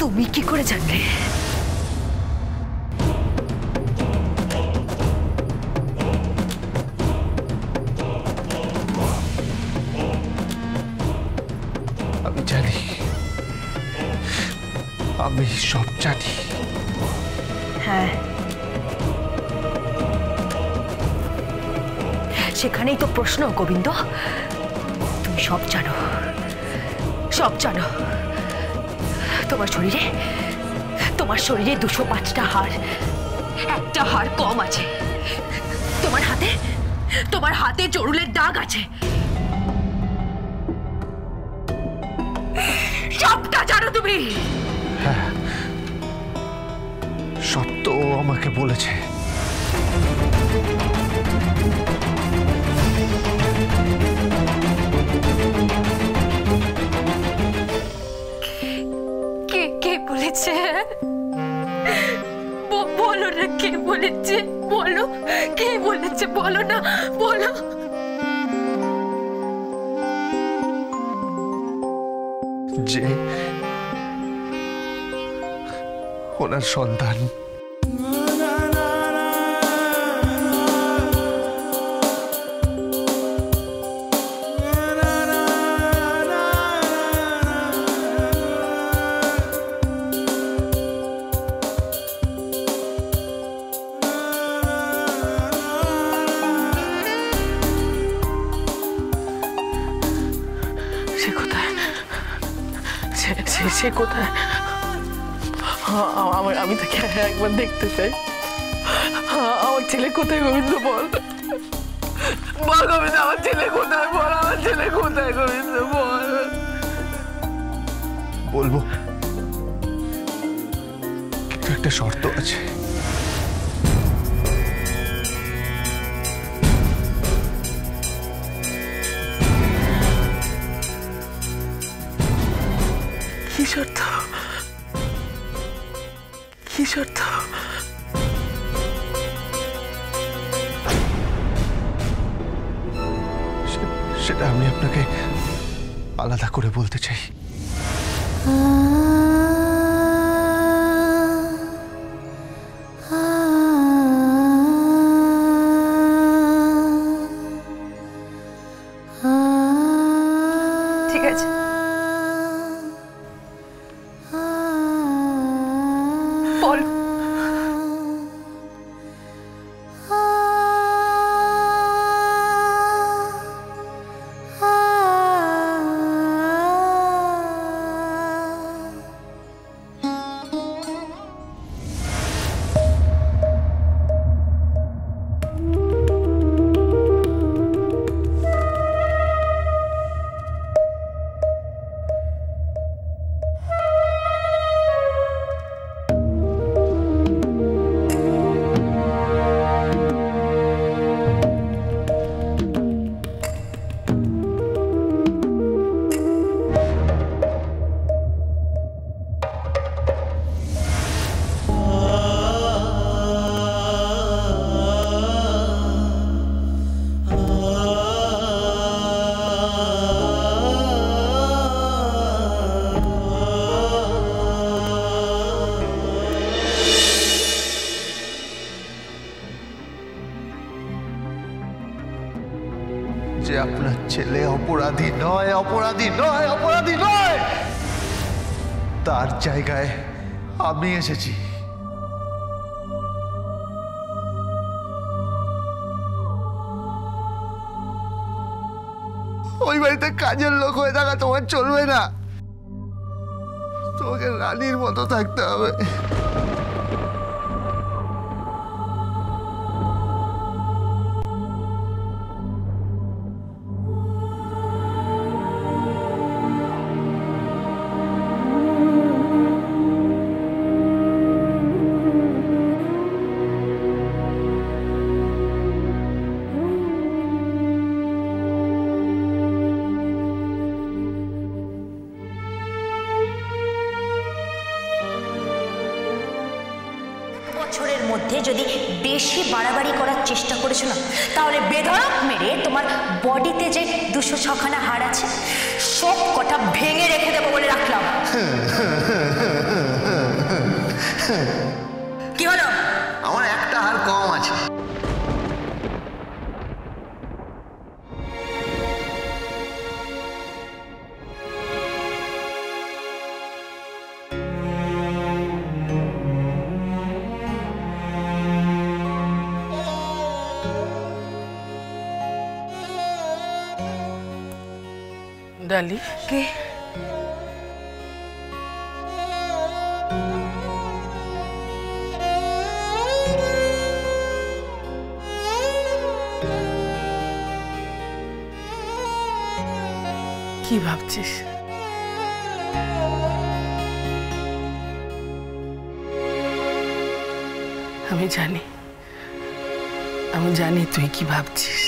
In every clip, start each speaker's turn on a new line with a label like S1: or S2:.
S1: তুমি কি করে জানলে?
S2: আমি জানি, আমি সব জানি।
S1: হ্যাঁ, সেখানেই তো প্রশ্ন গোবিন্দ। তুমি সব জানো, সব জানো। তোমার শরীরে 205টা হাড়, একটা হাড় কম আছে। তোমার হাতে জরুলের দাগ আছে। সবটা জানো তুমি।
S2: হ্যাঁ, সব তো আমাকে বলেছে।
S1: কে বলেছে? বলো না, কে বলেছে? বলো, কে বলেছে? বলো না, বলো।
S2: যে ওনার সন্তান
S3: সে কোথায়? আমি তাকে একবার দেখতে চাই। আমার ছেলে কোথায় গোবিন্দ? বল গোবিন্দ, আমার ছেলে কোথায়? বল আমার ছেলে কোথায় গোবিন্দ? বল।
S2: বলবো, কিন্তু একটা শর্ত আছে।
S3: কি শর্ত? কি শর্ত?
S2: সেটা আমি আপনাকে আলাদা করে বলতে চাই।
S1: ঠিক আছে, বল।
S2: যে আপনার ছেলে অপরাধী নয়, অপরাধী নয়, অপরাধী নয়, তার জায়গায় আমি এসেছি। ওই বাড়িতে কাজের লোক হয়ে থাকা তোমার চলবে না। তোমাকে রানীর মতো থাকতে হবে।
S4: বছরের মধ্যে যদি বেশি বাড়াবাড়ি করার চেষ্টা করেছো না, তাহলে বেধড়ক মেরে তোমার বডিতে যে 206খানা হাড় আছে সব কটা ভেঙে রেখে দেবো বলে রাখলাম। কি হলো?
S2: আমার একটা হার কম আছে।
S3: ডালি
S4: কে?
S3: কি ভাবছিস? আমি জানি তুই কি ভাবছিস।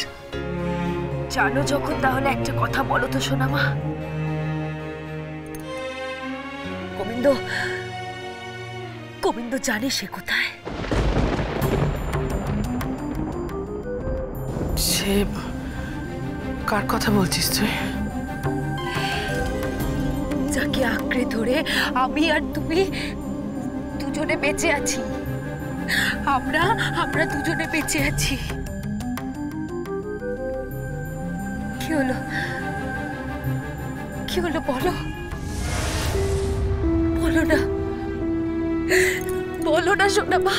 S1: জানো যখন তাহলে একটা কথা বলো তো সোনামা। গোবিন্দ জানে সে কোথায়?
S3: সে কার কথা বলছিস তুই?
S1: যাকে আঁকড়ে ধরে আমি আর তুমি দুজনে বেঁচে আছি। আমরা দুজনে বেঁচে আছি। কি হলো বলো না সোনামা।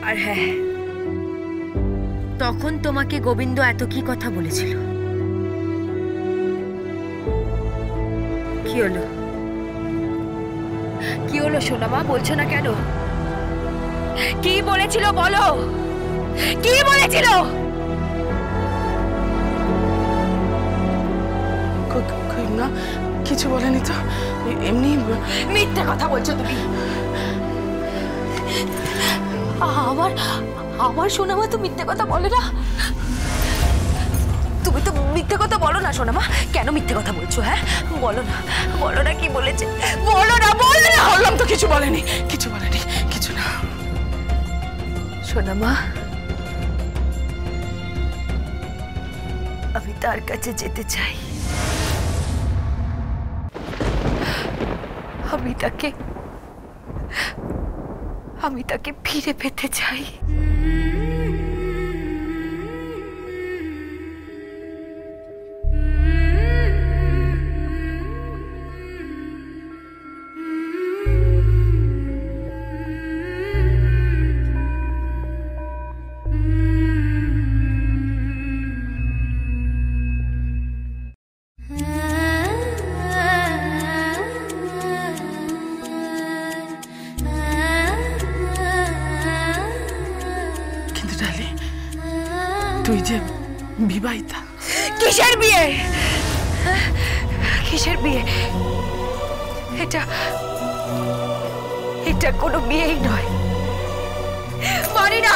S4: আর হ্যাঁ, তখন তোমাকে গোবিন্দ এত কি কথা বলেছিল? কি হলো সোনামা, বলছো না কেন? কি বলেছিল বলো, কি বলেছিল?
S3: না, কিছু বলেনি তো, এমনি।
S1: মিথ্যে কথা বলছো তুমি। আমার সোনামা তো মিথ্যে কথা বলে না। তুমি তো মিথ্যে কথা বলো না সোনামা। কেন মিথ্যে কথা বলছো? হ্যাঁ বলো না কি বলেছে, বলো না।
S3: বললাম তো কিছু বলেনি, কিছু না।
S1: সোনামা, আমি তার কাছে যেতে চাই। আমি তাকে ফিরে পেতে চাই।
S3: তুই যে বিবাহিতা।
S1: কিসের বিয়ে? এটা কোনো বিয়েই নয়। মানি না।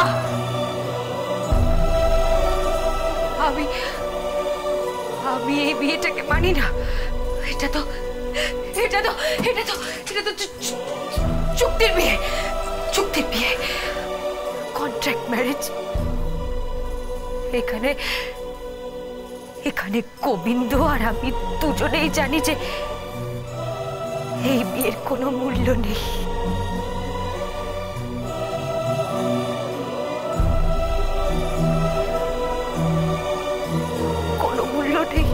S1: আমি এই বিয়েটাকে মানি না। এটা তো চুক্তির বিয়ে, কন্ট্রাক্ট ম্যারেজ। এখানে গোবিন্দ আর আমি দুজনেই জানি যে এই বিয়ের কোনো মূল্য নেই। কোনো মূল্য নেই।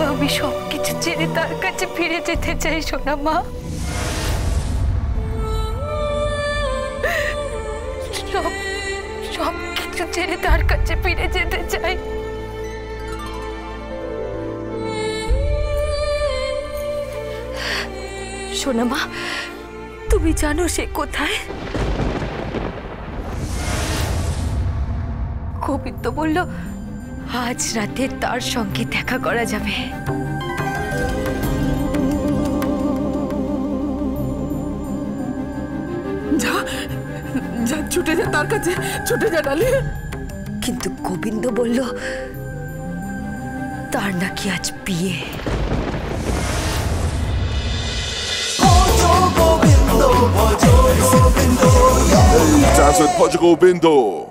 S1: আমি সবকিছু ছেড়ে তার কাছে ফিরে যেতে চাই সোনামা। সবকিছু ছেড়ে তার কাছে ফিরে যেতে চাই। সোনামা, তুমি জানো সে কোথায়? গোবিন্দ বলল আজ রাতে তার সঙ্গে দেখা করা যাবে।
S3: যা ছুটে যা তার কাছে, ছুটে যা ডালি।
S1: কিন্তু গোবিন্দ বলল তার নাকি আজ বিয়ে।
S5: গোবিন্দ ভজ Dance with Portugal Bindo.